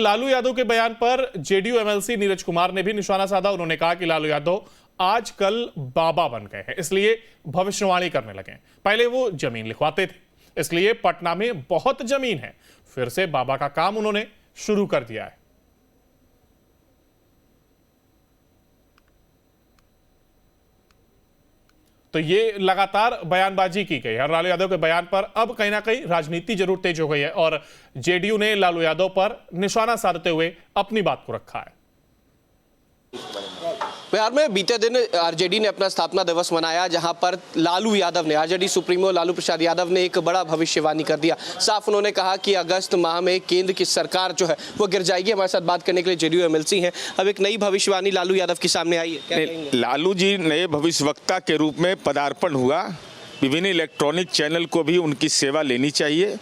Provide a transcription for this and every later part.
लालू यादव के बयान पर जेडीयू एमएलसी नीरज कुमार ने भी निशाना साधा। उन्होंने कहा कि लालू यादव आजकल बाबा बन गए हैं, इसलिए भविष्यवाणी करने लगे। पहले वो जमीन लिखवाते थे, इसलिए पटना में बहुत जमीन है। फिर से बाबा का काम उन्होंने शुरू कर दिया है। तो ये लगातार बयानबाजी की गई है। लालू यादव के बयान पर अब कहीं ना कहीं राजनीति जरूर तेज हो गई है और जेडीयू ने लालू यादव पर निशाना साधते हुए अपनी बात को रखा है। बिहार में बीते दिन आरजेडी ने अपना स्थापना दिवस मनाया, जहां पर लालू यादव ने, आरजेडी सुप्रीमो लालू प्रसाद यादव ने एक बड़ा भविष्यवाणी कर दिया। साफ उन्होंने कहा कि अगस्त माह में केंद्र की सरकार जो है वो गिर जाएगी। हमारे साथ बात करने के लिए जेडीयू एमएलसी हैं। अब एक नई भविष्यवाणी लालू यादव के सामने आई है, क्या कहेंगे? लालू जी नए भविष्यवक्ता के रूप में पदार्पण हुआ। विभिन्न इलेक्ट्रॉनिक चैनल को भी उनकी सेवा लेनी चाहिए।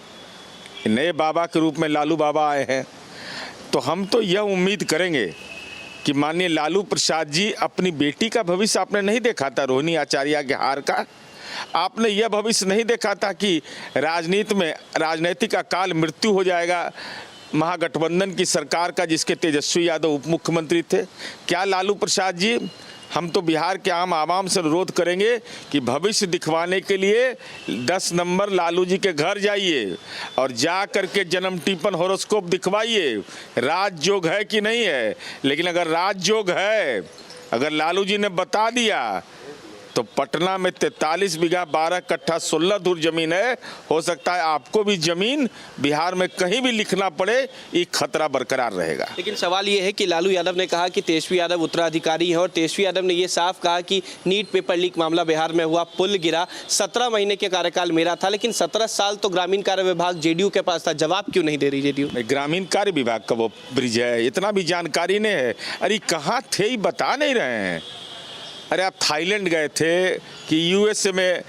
नए बाबा के रूप में लालू बाबा आए हैं, तो हम तो यह उम्मीद करेंगे कि माननीय लालू प्रसाद जी, अपनी बेटी का भविष्य आपने नहीं देखा था रोहिणी आचार्य के हार का। आपने यह भविष्य नहीं देखा था कि राजनीतिक अकाल मृत्यु हो जाएगा महागठबंधन की सरकार का, जिसके तेजस्वी यादव उप मुख्यमंत्री थे। क्या लालू प्रसाद जी, हम तो बिहार के आम आवाम से अनुरोध करेंगे कि भविष्य दिखवाने के लिए 10 नंबर लालू जी के घर जाइए और जा करके जन्म टिप्पण हॉरोस्कोप दिखवाइए, राजयोग है कि नहीं है। लेकिन अगर राजयोग है, अगर लालू जी ने बता दिया, तो पटना में 43 बीघा 12 कट्ठा 16 धुर जमीन है। हो सकता है आपको भी जमीन बिहार में कहीं भी लिखना पड़े, ये खतरा बरकरार रहेगा। लेकिन सवाल ये है कि लालू यादव ने कहा कि तेजस्वी यादव उत्तराधिकारी हैं और तेजस्वी यादव ने ये साफ कहा कि नीट पेपर लीक मामला बिहार में हुआ, पुल गिरा, 17 महीने के कार्यकाल मेरा था, लेकिन 17 साल तो ग्रामीण कार्य विभाग जेडीयू के पास था। जवाब क्यों नहीं दे रही जेडीयू? ग्रामीण कार्य विभाग का वो ब्रिज है, इतना भी जानकारी नहीं है। अरे कहाँ थे ये बता नहीं रहे हैं। अरे आप थाईलैंड गए थे कि यूएसए में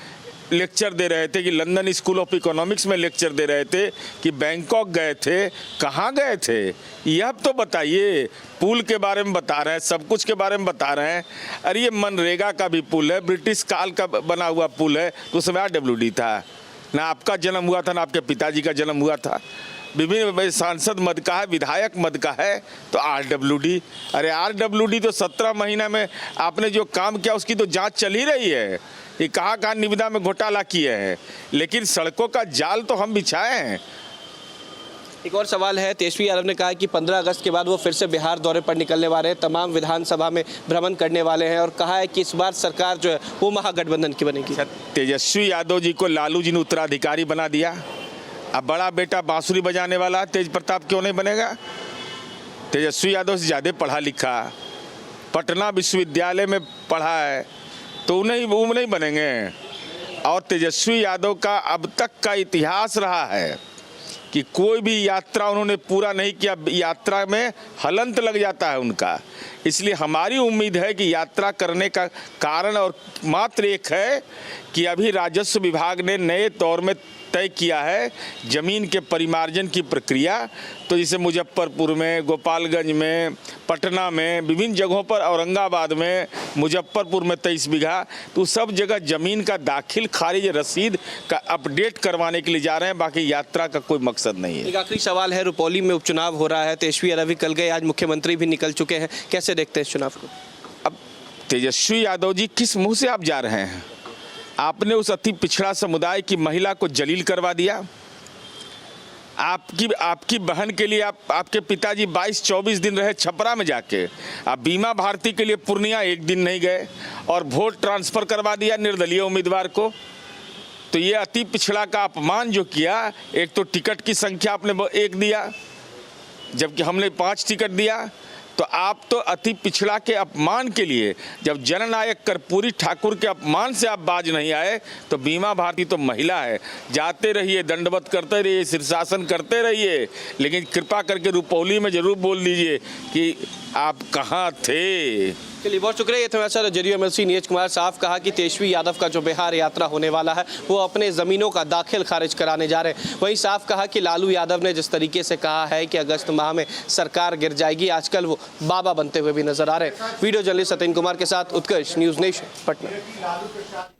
लेक्चर दे रहे थे, कि लंदन स्कूल ऑफ इकोनॉमिक्स में लेक्चर दे रहे थे, कि बैंकॉक गए थे, कहाँ गए थे यह अब तो बताइए। पुल के बारे में बता रहे हैं, सब कुछ के बारे में बता रहे हैं। अरे ये मनरेगा का भी पुल है, ब्रिटिश काल का बना हुआ पुल है, तो उसमें आरडब्ल्यूडी था ना। आपका जन्म हुआ था ना आपके पिताजी का जन्म हुआ था। विभिन्न सांसद मद का है, विधायक मद का है, तो आरडब्ल्यूडी। अरे आरडब्ल्यूडी तो 17 महीना में आपने जो काम किया उसकी तो जांच चल ही रही है। ये कहाँ निविदा में घोटाला किए हैं, लेकिन सड़कों का जाल तो हम बिछाए हैं। एक और सवाल है, तेजस्वी यादव ने कहा कि 15 अगस्त के बाद वो फिर से बिहार दौरे पर निकलने वाले हैं, तमाम विधानसभा में भ्रमण करने वाले हैं और कहा है कि इस बार सरकार जो है वो महागठबंधन की बनेगी। तेजस्वी यादव जी को लालू जी ने उत्तराधिकारी बना दिया। अब बड़ा बेटा बांसुरी बजाने वाला तेज प्रताप क्यों नहीं बनेगा? तेजस्वी यादव से ज़्यादा पढ़ा लिखा, पटना विश्वविद्यालय में पढ़ा है, तो वो नहीं बनेंगे। और तेजस्वी यादव का अब तक का इतिहास रहा है कि कोई भी यात्रा उन्होंने पूरा नहीं किया, यात्रा में हलंत लग जाता है उनका। इसलिए हमारी उम्मीद है कि यात्रा करने का कारण और मात्र एक है कि अभी राजस्व विभाग ने नए तौर में तय किया है जमीन के परिमार्जन की प्रक्रिया। तो जैसे मुजफ्फरपुर में, गोपालगंज में, पटना में, विभिन्न जगहों पर, औरंगाबाद में, मुजफ्फरपुर में 23 बीघा, तो सब जगह जमीन का दाखिल खारिज रसीद का अपडेट करवाने के लिए जा रहे हैं। बाकी यात्रा का कोई मकसद नहीं है। एक आखिरी सवाल है, रुपौली में उपचुनाव हो रहा है, तेजस्वी यादव भी कल गए, आज मुख्यमंत्री भी निकल चुके हैं, कैसे देखते हैं इस चुनाव को? अब तेजस्वी यादव जी, किस मुँह से आप जा रहे हैं? आपने उस अति पिछड़ा समुदाय की महिला को जलील करवा दिया। आपकी बहन के लिए आपके पिताजी 22-24 दिन रहे छपरा में जाके। आप बीमा भारती के लिए पूर्णिया एक दिन नहीं गए और वोट ट्रांसफ़र करवा दिया निर्दलीय उम्मीदवार को। तो ये अति पिछड़ा का अपमान जो किया, एक तो टिकट की संख्या आपने 1 दिया जबकि हमने 5 टिकट दिया। तो आप तो अति पिछड़ा के अपमान के लिए, जब जननायक कर्पूरी ठाकुर के अपमान से आप बाज नहीं आए, तो बीमा भारती तो महिला है। जाते रहिए, दंडवत करते रहिए, शीर्षासन करते रहिए, लेकिन कृपा करके रुपौली में जरूर बोल दीजिए कि आप कहाँ थे। चलिए, बहुत शुक्रिया। ये था sir JDU MLC Neeraj Kumar. साफ कहा कि तेजस्वी यादव का जो बिहार यात्रा होने वाला है वो अपने ज़मीनों का दाखिल खारिज कराने जा रहे हैं। वहीं साफ कहा कि लालू यादव ने जिस तरीके से कहा है कि अगस्त माह में सरकार गिर जाएगी, आजकल वो बाबा बनते हुए भी नजर आ रहे हैं। वीडियो जर्नलिस्ट सत्येंद्र कुमार के साथ उत्कर्ष, न्यूज़ नेशन, पटना।